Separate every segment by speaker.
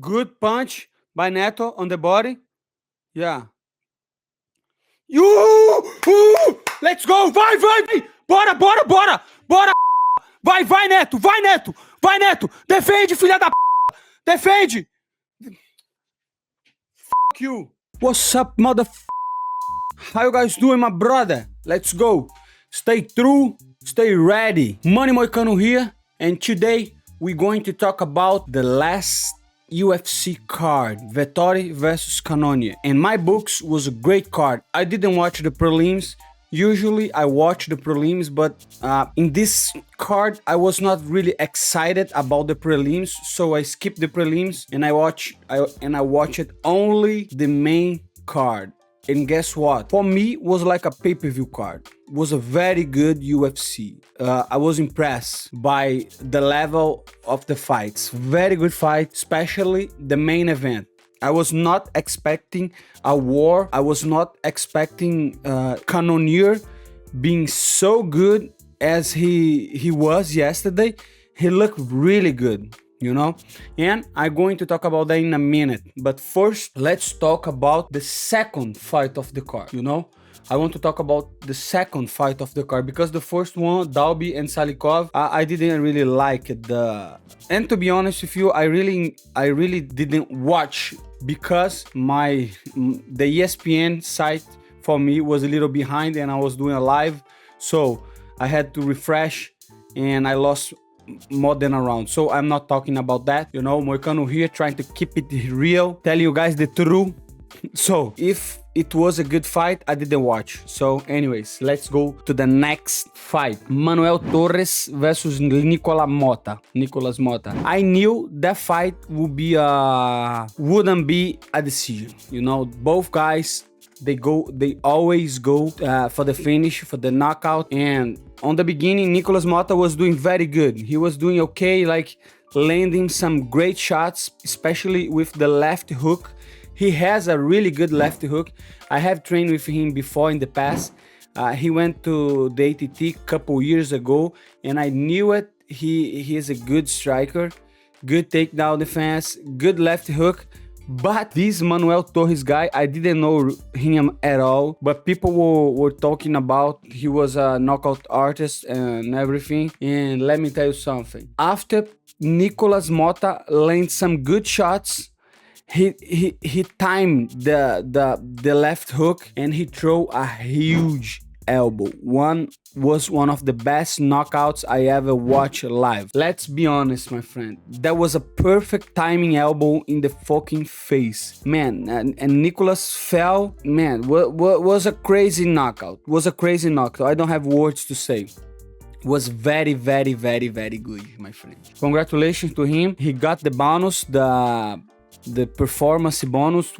Speaker 1: Good punch by Neto on the body. Yeah. You! Let's go! Vai! Bora! Vai, Neto! Vai, Neto! Defende, filha da p! Defende! Fuck you! What's up, mother f***? How you guys doing, my brother? Let's go! Stay true, stay ready. Money Moicano here, and today we're going to talk about the last UFC card, Vettori versus Cannonier. And my books was a great card. I didn't watch the prelims. Usually I watch the prelims, but in this card I was not really excited about the prelims, so I skipped the prelims and I watched only the main card. And guess what? For me, it was like a pay-per-view card. It was a very good UFC. I was impressed by the level of the fights. Very good fight, especially the main event. I was not expecting a war. I was not expecting Cannonier being so good as he was yesterday. He looked really good, you know, and I'm going to talk about that in a minute. But first, let's talk about the second fight of the card, you know. I want to talk about the second fight of the card because the first one, Dalby and Salikov, I didn't really like it. And to be honest with you, I really didn't watch because the ESPN site for me was a little behind and I was doing a live, so I had to refresh and I lost more than a round. So I'm not talking about that, you know. Moicano here trying to keep it real, tell you guys the truth. So if it was a good fight, I didn't watch. So anyways, let's go to the next fight. Manuel Torres versus Nicolas Motta. I knew that fight wouldn't be a decision, you know. Both guys, they always go for the finish, for the knockout. And on the beginning, Nicolas Motta was doing very good. He was doing okay, like landing some great shots, especially with the left hook. He has a really good left hook. I have trained with him before in the past. He went to the ATT a couple years ago, and I knew it. He is a good striker, good takedown defense, good left hook. But this Manuel Torres guy, I didn't know him at all, but people were talking about he was a knockout artist and everything. And let me tell you something. After Nicolas Motta landed some good shots, he timed the left hook and he threw a huge elbow. One of the best knockouts I ever watched live. Let's be honest, my friend. That was a perfect timing elbow in the fucking face. Man, and Nicolas fell. Man, was a crazy knockout. I don't have words to say. Was very good, my friend. Congratulations to him. He got the bonus, the performance bonus.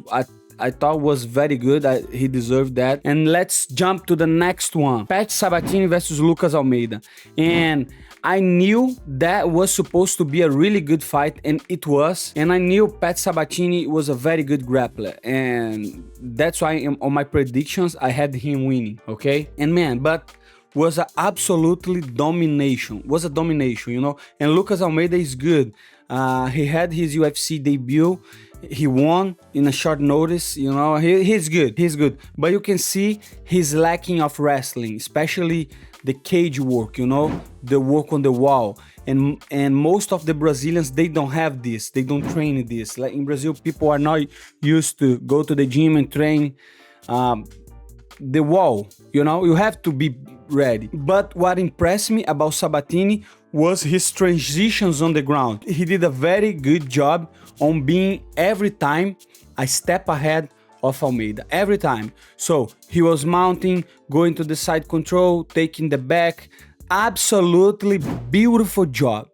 Speaker 1: I thought was very good. He deserved that. And let's jump to the next one. Sabatini versus Lucas Almeida. And I knew that was supposed to be a really good fight, and it was. And I knew Sabatini was a very good grappler. And that's why on my predictions, I had him winning, okay? And man, but was a absolutely domination. Was a domination, you know? And Lucas Almeida is good. He had his UFC debut. He won in a short notice, you know. He's good. But you can see he's lacking of wrestling, especially the cage work, you know, the work on the wall. And most of the Brazilians, they don't have this. They don't train this. Like in Brazil, people are not used to go to the gym and train the wall, you know. You have to be ready. But what impressed me about Sabatini was his transitions on the ground. He did a very good job on being every time a step ahead of Almeida, every time. So he was mounting, going to the side control, taking the back. Absolutely beautiful job.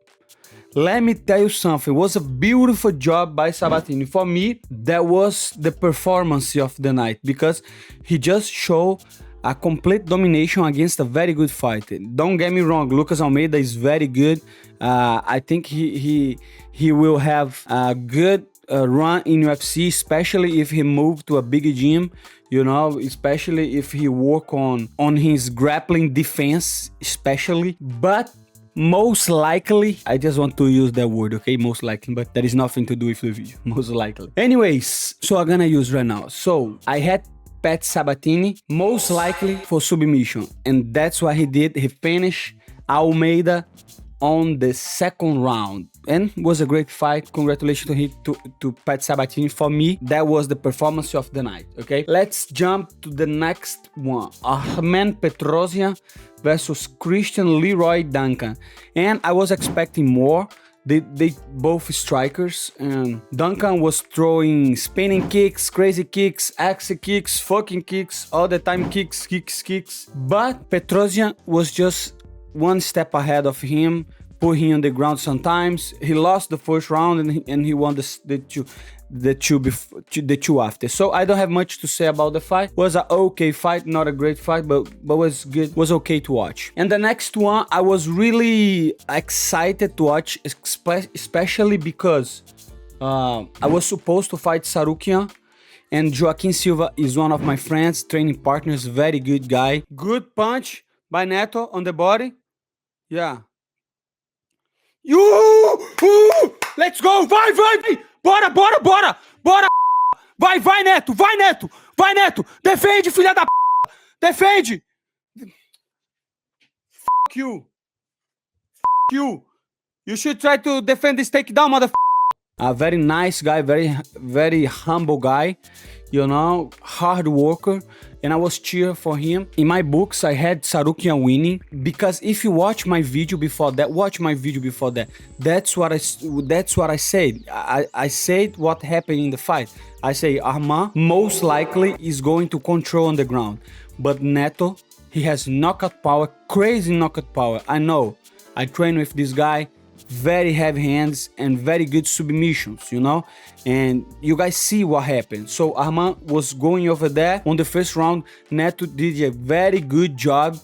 Speaker 1: Let me tell you something, it was a beautiful job by Sabatini. For me, that was the performance of the night because he just showed a complete domination against a very good fighter. Don't get me wrong, Lucas Almeida is very good. I think he will have a good run in UFC, especially if he move to a bigger gym, you know, especially if he work on his grappling defense, especially. But most likely, I just want to use that word, okay? Most likely, but that is nothing to do with the video. Most likely. Anyways, so I'm gonna use right now. So I had Pat Sabatini, most likely for submission, and that's what he did. He finished Almeida on the second round, and was a great fight. Congratulations to Pat Sabatini. For me, that was the performance of the night. Okay, let's jump to the next one. Petrosyan versus Christian Leroy Duncan, and I was expecting more. They both strikers, and Duncan was throwing spinning kicks, crazy kicks, axi kicks, fucking kicks, all the time kicks. But Petrosyan was just one step ahead of him, put him on the ground sometimes. He lost the first round and he won the two after. So I don't have much to say about the fight. Was an okay fight, not a great fight, but was good, was okay to watch. And the next one, I was really excited to watch, especially because I was supposed to fight Tsarukyan, and Joaquin Silva is one of my friends, training partners, very good guy. Good punch by Neto on the body. Yeah. Let's go! Vai! Bora! Vai, Neto! Defende, filha da p! Defende! Fuck you! You should try to defend this takedown, motherfucker! A very nice guy, very humble guy, you know, hard worker, and I was cheering for him. In my books, I had Tsarukyan winning, because if you watch my video before that, that's what I said. I said what happened in the fight. I say Arman most likely is going to control on the ground, but Neto, he has knockout power, crazy knockout power. I know. I train with this guy. Very heavy hands and very good submissions, you know, and you guys see what happened. So Arman was going over there on the first round. Neto did a very good job,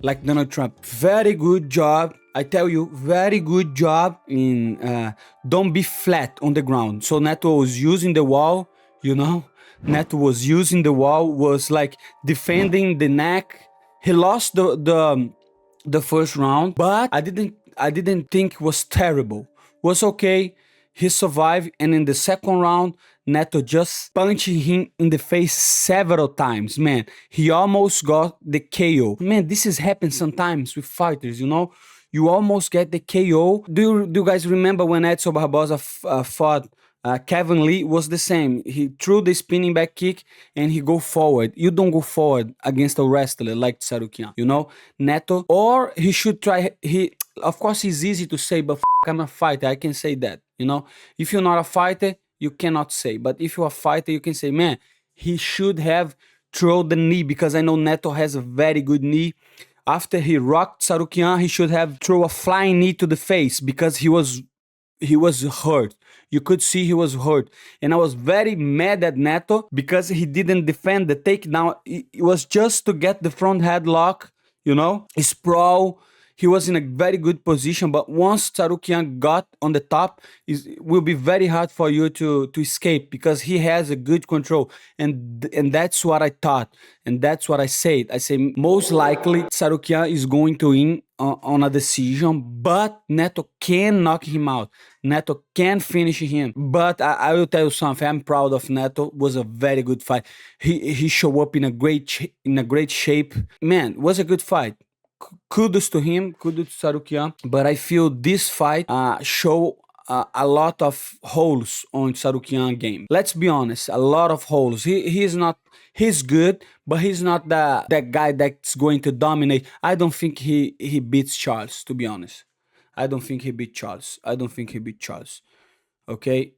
Speaker 1: like Donald Trump. Very good job, I tell you, very good job in don't be flat on the ground. So Neto was using the wall, you know, was like defending the neck. He lost the first round, but I didn't think it was terrible. Was okay. He survived, and in the second round, Neto just punched him in the face several times. Man, he almost got the KO. Man, this has happened sometimes with fighters, you know. You almost get the KO. Do you guys remember when Edson Barboza fought Kevin Lee? Was the same. He threw the spinning back kick and he go forward. You don't go forward against a wrestler like Tsarukyan, you know, Neto. Or he should try. Of course, it's easy to say, but I'm a fighter. I can say that, you know. If you're not a fighter, you cannot say. But if you're a fighter, you can say, man, he should have thrown the knee, because I know Neto has a very good knee. After he rocked Tsarukyan, he should have thrown a flying knee to the face, because he was hurt. You could see he was hurt. And I was very mad at Neto because he didn't defend the takedown. It was just to get the front headlock, you know, sprawl. He was in a very good position, but once Tsarukyan got on the top, it will be very hard for you to escape, because he has a good control. And that's what I thought. And that's what I said. I say most likely Tsarukyan is going to win on a decision, but Neto can knock him out. Neto can finish him. But I will tell you something. I'm proud of Neto. It was a very good fight. He showed up in a great shape. Man, it was a good fight. Kudos to him, kudos to Tsarukyan. But I feel this fight show a lot of holes on Tsarukyan game. Let's be honest, a lot of holes. He's good, but he's not that guy that's going to dominate. I don't think he beats Charles, to be honest. I don't think he beat Charles. Okay?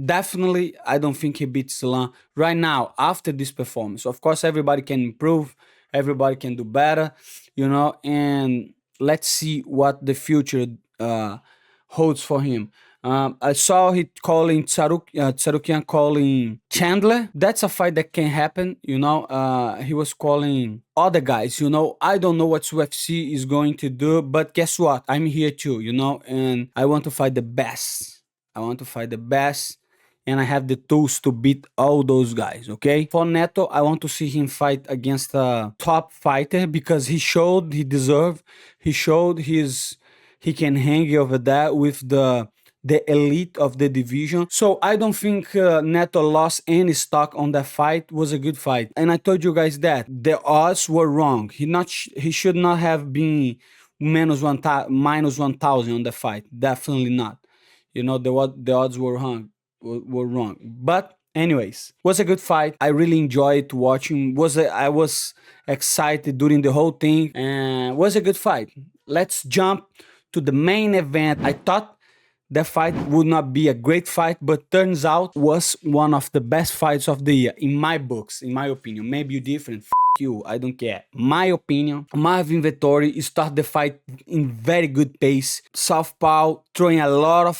Speaker 1: Definitely, I don't think he beats Salan right now after this performance. Of course, everybody can improve. Everybody can do better, you know, and let's see what the future holds for him. I saw he calling Tsarukyan calling Chandler. That's a fight that can happen, you know. He was calling other guys, you know. I don't know what UFC is going to do, but guess what? I'm here too, you know, and I want to fight the best. and I have the tools to beat all those guys, okay? For Neto, I want to see him fight against a top fighter because he showed he deserved, he showed he can hang over there with the elite of the division. So I don't think Neto lost any stock on that fight. It was a good fight. And I told you guys that the odds were wrong. He should not have been minus 1,000 on the fight. Definitely not. You know, the odds were wrong. But anyways, was a good fight. I really enjoyed watching. I was excited during the whole thing, and was a good fight. Let's jump to the main event. I thought the fight would not be a great fight, but turns out was one of the best fights of the year in my books, in my opinion. Maybe you different. You, I don't care. My opinion, Marvin Vettori start the fight in very good pace. Southpaw throwing a lot of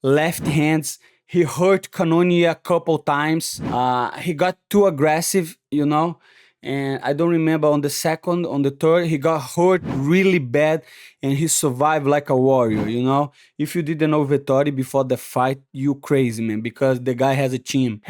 Speaker 1: left hands. He hurt Cannonier a couple times. He got too aggressive, you know. And I don't remember on the third, he got hurt really bad and he survived like a warrior, you know? If you didn't know Vettori before the fight, you crazy, man, because the guy has a chin,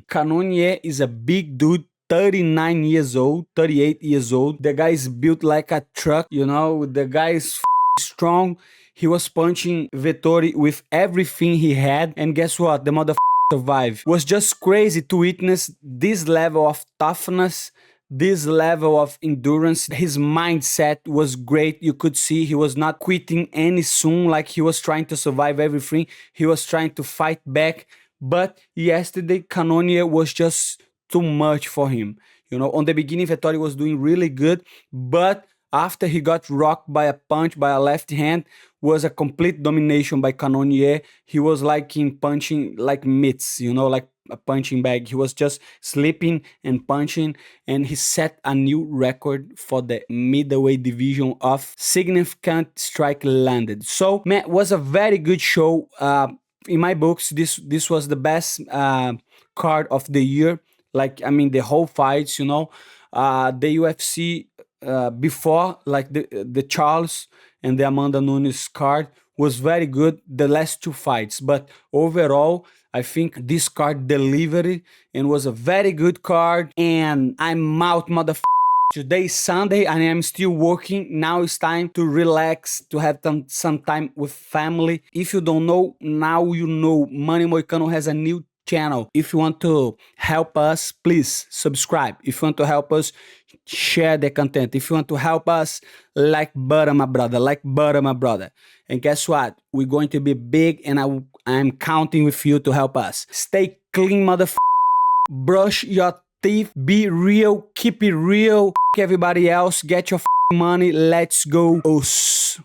Speaker 1: Cannonier is a big dude, 39 years old, 38 years old. The guy is built like a truck, you know? The guy is strong. He was punching Vettori with everything he had. And guess what? The motherfucker survive. It was just crazy to witness this level of toughness, this level of endurance. His mindset was great. You could see he was not quitting any soon, like he was trying to survive everything. He was trying to fight back. But yesterday, Cannonier was just too much for him. You know, on the beginning, Vettori was doing really good, but after he got rocked by a punch, by a left hand, was a complete domination by Cannonier. He was like in punching like mitts, you know, like a punching bag. He was just slipping and punching, and he set a new record for the middleweight division of significant strike landed. So, man, it was a very good show. In my books, this was the best card of the year. Like, I mean, the whole fights, you know, the UFC before, like the Charles and the Amanda Nunes card was very good, the last two fights. But overall, I think this card delivered and was a very good card. And I'm out, motherfucker. Today is Sunday and I'm still working. Now it's time to relax, to have some time with family. If you don't know, now you know. Money Moicano has a new channel. If you want to help us, please subscribe. If you want to help us, share the content. If you want to help us, like butter, my brother. Like butter, my brother. And guess what? We're going to be big, and I'm counting with you to help us. Stay clean, motherfucker. Brush your teeth. Be real. Keep it real. Everybody else, get your money. Let's go. Us.